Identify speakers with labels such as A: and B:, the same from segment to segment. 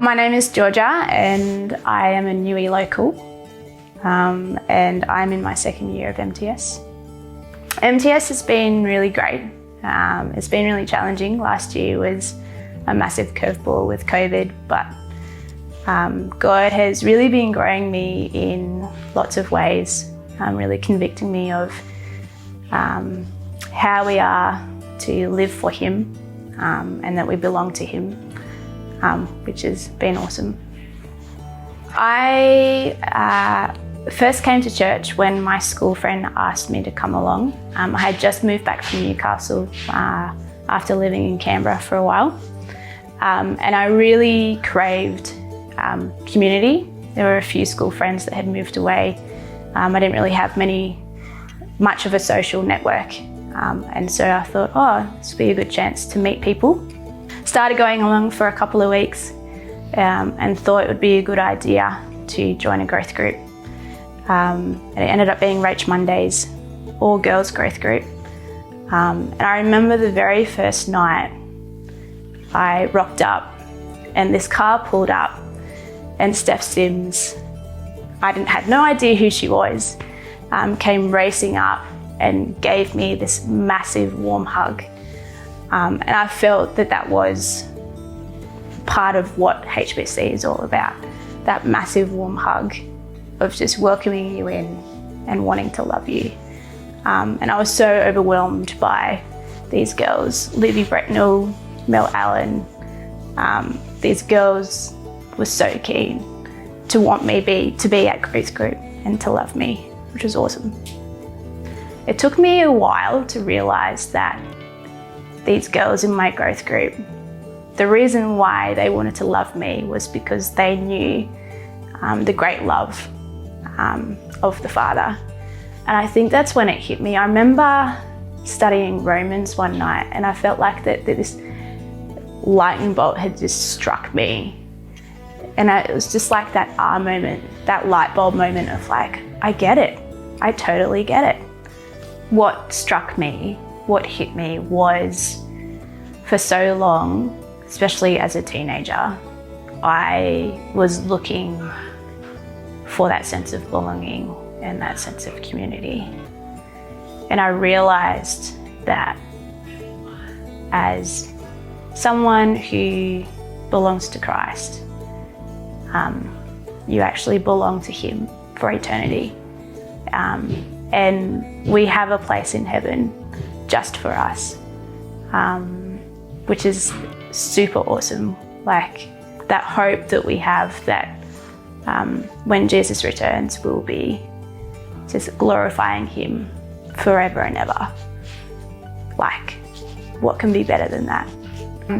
A: My name is Georgia and I am a Newey local and I'm in my second year of MTS. MTS has been really great. It's been really challenging. Last year was a massive curveball with COVID, but God has really been growing me in lots of ways, really convicting me of how we are to live for Him and that we belong to Him, which has been awesome. I first came to church when my school friend asked me to come along. I had just moved back from Newcastle after living in Canberra for a while, and I really craved community. There were a few school friends that had moved away. I didn't really have much of a social network, and so I thought, this would be a good chance to meet people. Started going along for a couple of weeks and thought it would be a good idea to join a growth group. And it ended up being Rach Mondays, all girls growth group. And I remember the very first night I rocked up and this car pulled up and Steph Sims, I had no idea who she was, came racing up and gave me this massive warm hug. And I felt that was part of what HBC is all about, that massive warm hug of just welcoming you in and wanting to love you. And I was so overwhelmed by these girls, Libby Bretnell, Mel Allen. These girls were so keen to want me to be at growth group and to love me, which was awesome. It took me a while to realise that these girls in my growth group, the reason why they wanted to love me was because they knew the great love of the Father. And I think that's when it hit me. I remember studying Romans one night and I felt like that this lightning bolt had just struck me. And it was just like that moment, that light bulb moment of like, I get it. I totally get it. What struck me, what hit me was, for so long, especially as a teenager, I was looking for that sense of belonging and that sense of community. And I realised that as someone who belongs to Christ, you actually belong to Him for eternity. And we have a place in heaven just for us, which is super awesome. Like that hope that we have that when Jesus returns, we'll be just glorifying Him forever and ever. Like, what can be better than that?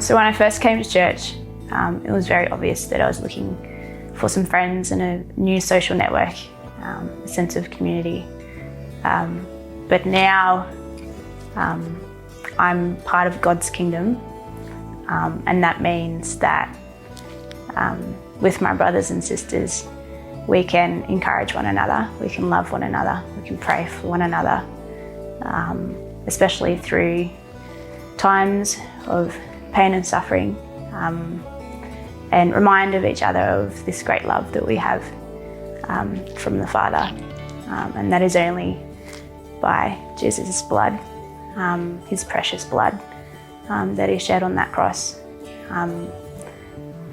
A: So when I first came to church, it was very obvious that I was looking for some friends and a new social network, a sense of community. But now I'm part of God's kingdom, and that means that with my brothers and sisters, we can encourage one another, we can love one another, we can pray for one another, especially through times of pain and suffering, and remind of each other of this great love that we have from the Father, and that is only by Jesus' blood, His precious blood that He shed on that cross,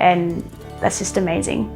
A: and that's just amazing.